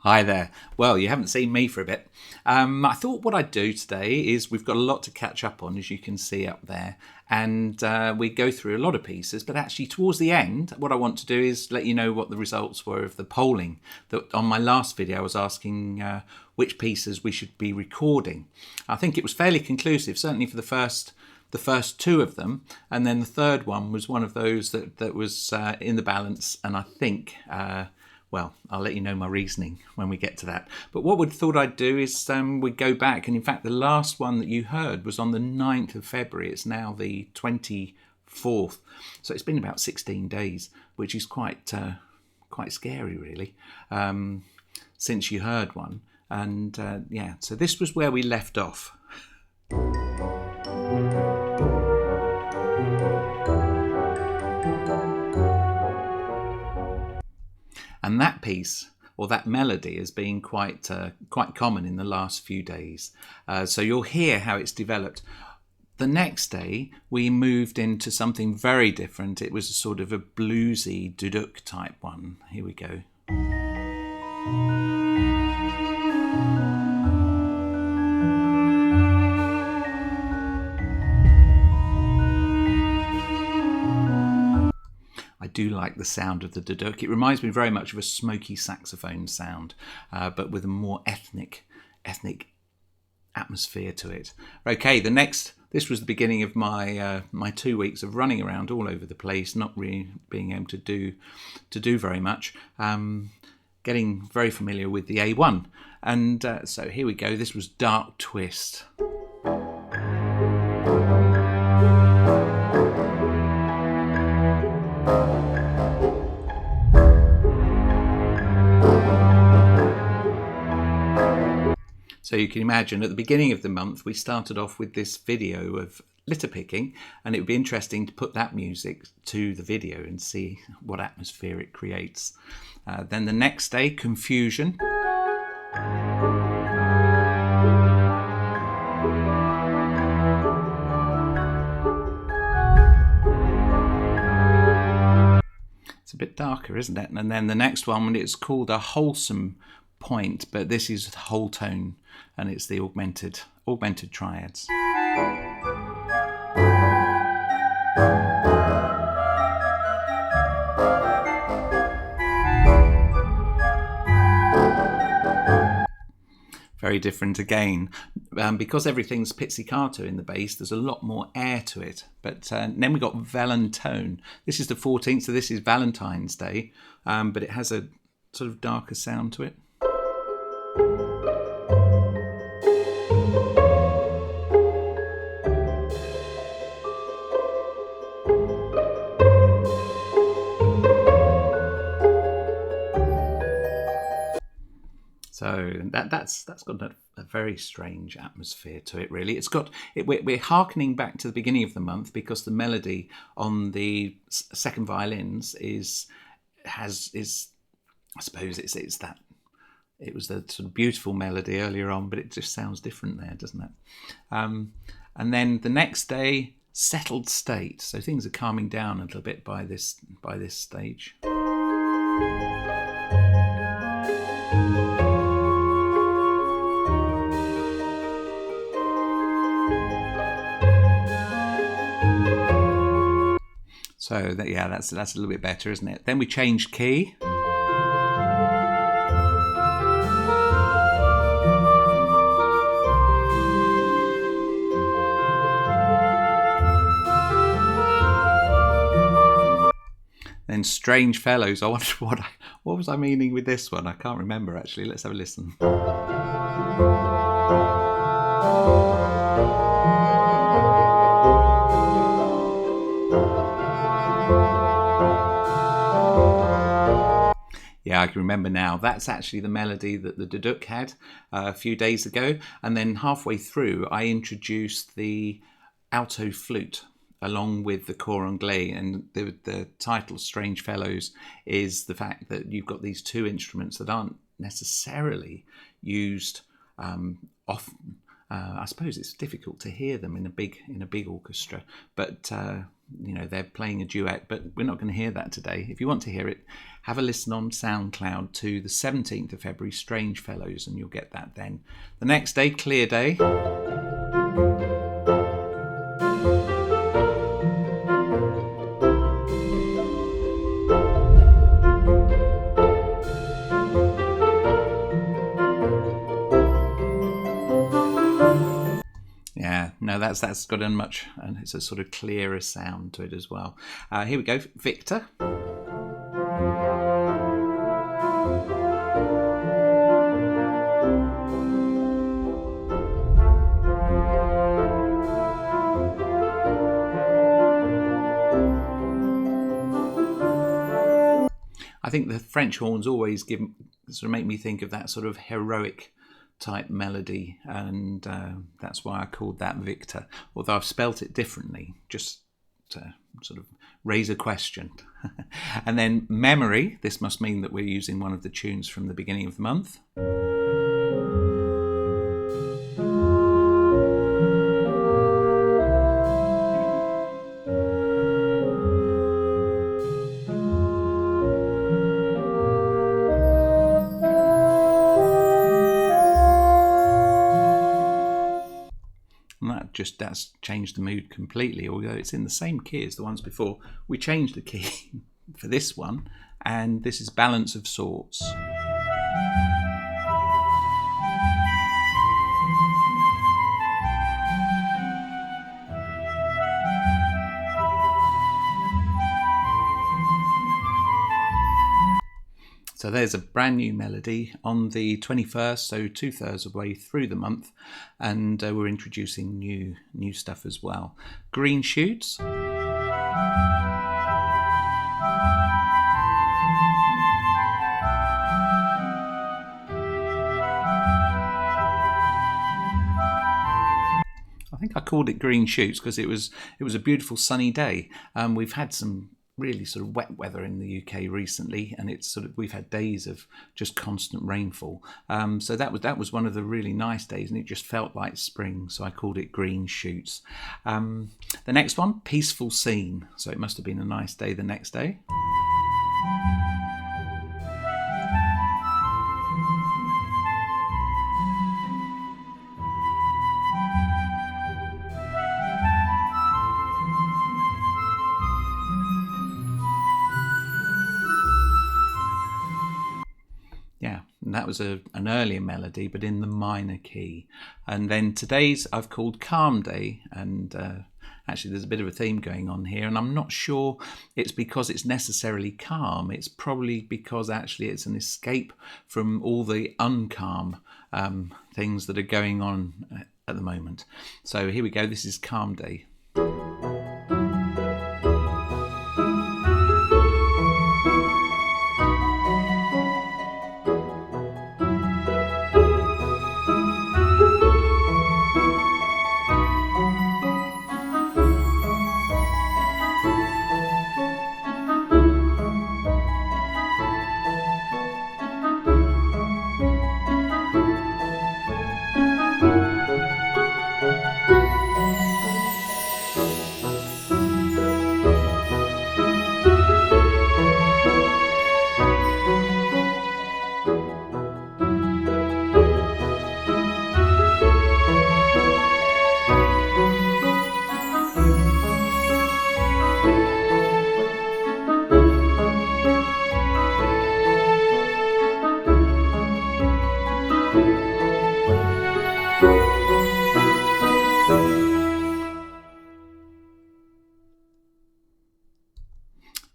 Hi there. Well, you haven't seen me for a bit. I thought what I'd do today is we've got a lot to catch up on, as you can see up there, and we go through a lot of pieces. But actually, towards the end, what I want to do is let you know what the results were of the polling. That on my last video, I was asking which pieces we should be recording. I think it was fairly conclusive, certainly for the first two of them, and then the third one was one of those that was in the balance, and I think. Well, I'll let you know my reasoning when we get to that. But what we thought I'd do is we'd go back. And in fact, the last one that you heard was on the 9th of February. It's now the 24th. So it's been about 16 days, which is quite scary, really, since you heard one. And so this was where we left off. And that piece, or that melody, has been quite common in the last few days. So you'll hear how it's developed. The next day, we moved into something very different. It was a sort of a bluesy duduk type one. Here we go. I do like the sound of the duduk. It reminds me very much of a smoky saxophone sound, but with a more ethnic atmosphere to it. Okay, this was the beginning of my my 2 weeks of running around all over the place, not really being able to do very much. Getting very familiar with the A1, and so here we go. This was Dark Twist. So you can imagine at the beginning of the month, we started off with this video of litter picking, and it would be interesting to put that music to the video and see what atmosphere it creates. Then the next day, Confusion. It's a bit darker, isn't it? And then the next one, it's called A Wholesome Point, but this is whole tone, and it's the augmented triads. Very different again, because everything's pizzicato in the bass. There's a lot more air to it. But then we got Valentone. This is the 14th, so this is Valentine's Day, but it has a sort of darker sound to it. So that's got a very strange atmosphere to it, really. We're hearkening back to the beginning of the month because the melody on the second violins is I suppose it's that. It was the sort of beautiful melody earlier on, but it just sounds different there, doesn't it? And then the next day, Settled State. So things are calming down a little bit by this stage. So that's a little bit better, isn't it? Then we changed key. Then Strange Fellows. I wonder what was I meaning with this one? I can't remember, actually. Let's have a listen. Yeah, I can remember now. That's actually the melody that the duduk had a few days ago. And then halfway through, I introduced the alto flute along with the cor anglais. And the title, Strange Fellows, is the fact that you've got these two instruments that aren't necessarily used often. I suppose it's difficult to hear them in a big orchestra, but they're playing a duet, but we're not going to hear that today. If you want to hear it, have a listen on SoundCloud to the 17th of February, Strange Fellows, and you'll get that then. The next day, Clear Day. Yeah, no, that's got and it's a sort of clearer sound to it as well. Here we go, Victor. I think the French horns always make me think of that sort of heroic type melody, and that's why I called that Victor, although I've spelt it differently, just to sort of raise a question. And then Memory, this must mean that we're using one of the tunes from the beginning of the month. That's changed the mood completely, although it's in the same key as the ones before. We changed the key for this one, and this is Balance of Sorts. So there's a brand new melody on the 21st, so 2/3 of the way through the month, and we're introducing new stuff as well. Green Shoots. I think I called it Green Shoots because it was a beautiful sunny day. We've had some really sort of wet weather in the UK recently, and we've had days of just constant rainfall. So that was one of the really nice days, and it just felt like spring. So I called it Green Shoots. The next one, Peaceful Scene. So it must have been a nice day the next day. That was an earlier melody, but in the minor key. And then today's I've called Calm Day, and actually there's a bit of a theme going on here, and I'm not sure it's because it's necessarily calm. It's probably because actually it's an escape from all the uncalm things that are going on at the moment. So here we go, this is Calm Day.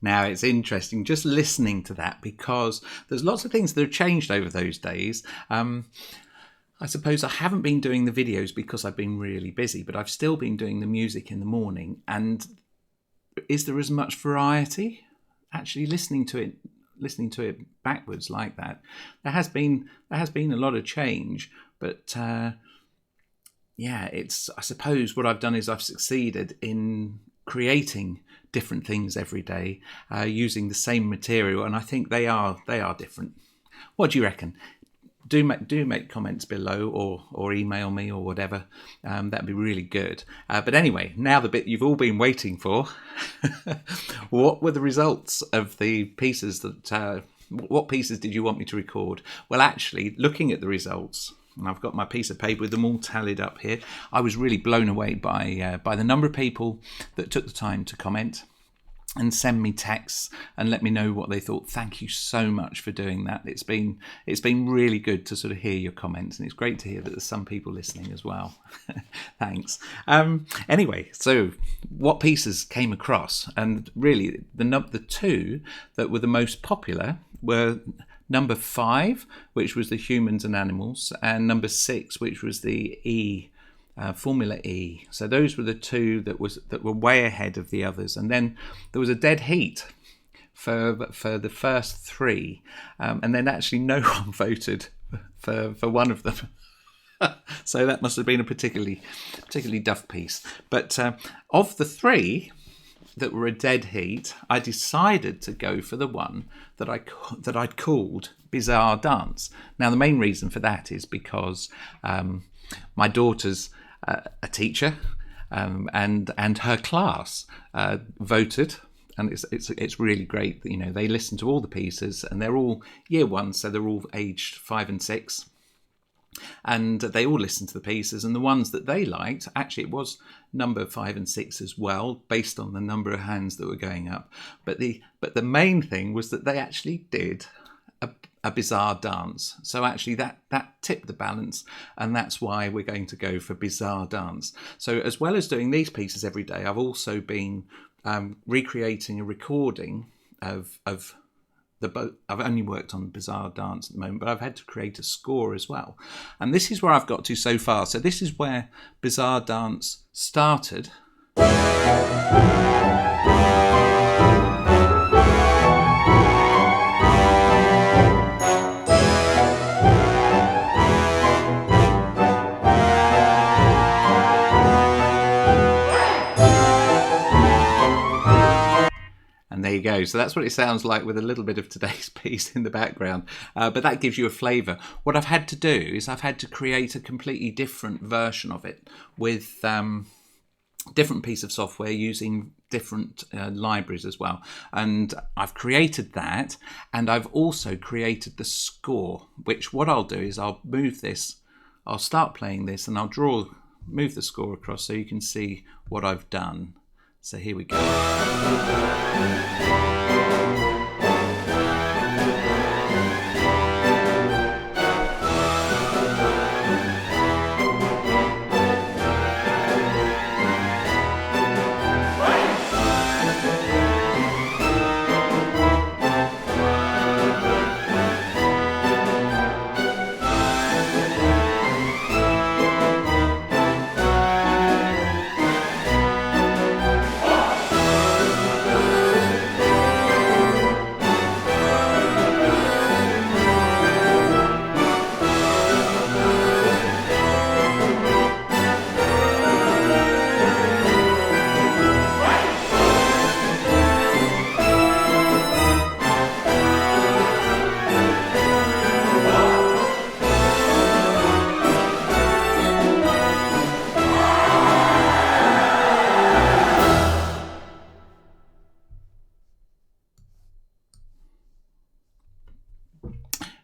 Now, it's interesting just listening to that because there's lots of things that have changed over those days. I suppose I haven't been doing the videos because I've been really busy, but I've still been doing the music in the morning. And is there as much variety? Actually, listening to it backwards like that, there has been a lot of change. But I suppose what I've done is I've succeeded in creating different things every day using the same material, and I think they are different. What do you reckon? do make comments below, or email me or whatever. That'd be really good. But anyway, now the bit you've all been waiting for. What were the results of the pieces that? What pieces did you want me to record? Well, actually, looking at the results, and I've got my piece of paper with them all tallied up here, I was really blown away by the number of people that took the time to comment and send me texts and let me know what they thought. Thank you so much for doing that. It's been really good to sort of hear your comments, and it's great to hear that there's some people listening as well. Thanks. Anyway, so what pieces came across? And really, the two that were the most popular were number 5, which was the humans and animals, and number 6, which was the Formula E. So those were the two that were way ahead of the others. And then there was a dead heat for the first 3, and then actually no one voted for one of them. So that must have been a particularly duff piece. But of the 3 that were a dead heat, I decided to go for the one that I'd called Bizarre Dance. Now the main reason for that is because my daughter's a teacher, and her class voted, and it's really great. You know, they listen to all the pieces, and they're all year 1, so they're all aged 5 and 6, and they all listened to the pieces. And the ones that they liked, actually, it was number 5 and 6 as well, based on the number of hands that were going up. But the main thing was that they actually did a bizarre dance. So actually that tipped the balance, and that's why we're going to go for Bizarre Dance. So as well as doing these pieces every day, I've also been recreating a recording of the I've only worked on Bizarre Dance at the moment, but I've had to create a score as well. And this is where I've got to so far. So this is where Bizarre Dance started. And there you go. So that's what it sounds like with a little bit of today's piece in the background. But that gives you a flavour. What I've had to do is I've had to create a completely different version of it with different piece of software using different libraries as well. And I've created that, and I've also created the score, which what I'll do is I'll move this, I'll start playing this, and I'll move the score across so you can see what I've done. So here we go.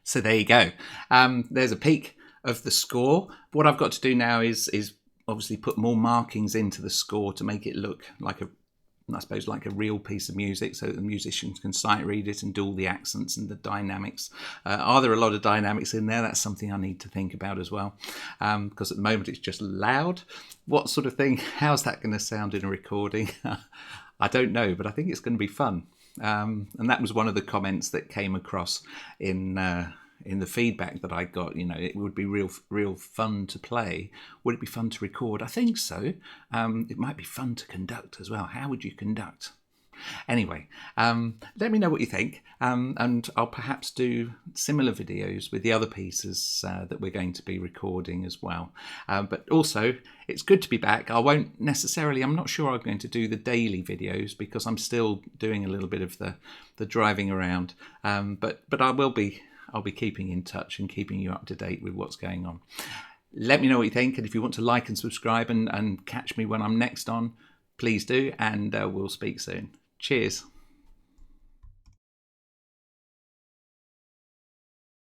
So there you go. There's a peek of the score. What I've got to do now is obviously put more markings into the score to make it look like like a real piece of music, so that the musicians can sight read it and do all the accents and the dynamics. Are there a lot of dynamics in there? That's something I need to think about as well, because at the moment it's just loud. What sort of thing? How's that going to sound in a recording? I don't know, but I think it's going to be fun. And that was one of the comments that came across in the feedback that I got. You know, it would be real fun to play. Would it be fun to record? I think so. It might be fun to conduct as well. How would you conduct? Anyway, let me know what you think, and I'll perhaps do similar videos with the other pieces that we're going to be recording as well. But also, it's good to be back. I'm not sure I'm going to do the daily videos because I'm still doing a little bit of the driving around, but I will be I'll be keeping in touch and keeping you up to date with what's going on. Let me know what you think, and if you want to like and subscribe and catch me when I'm next on, please do, and we'll speak soon. Cheers.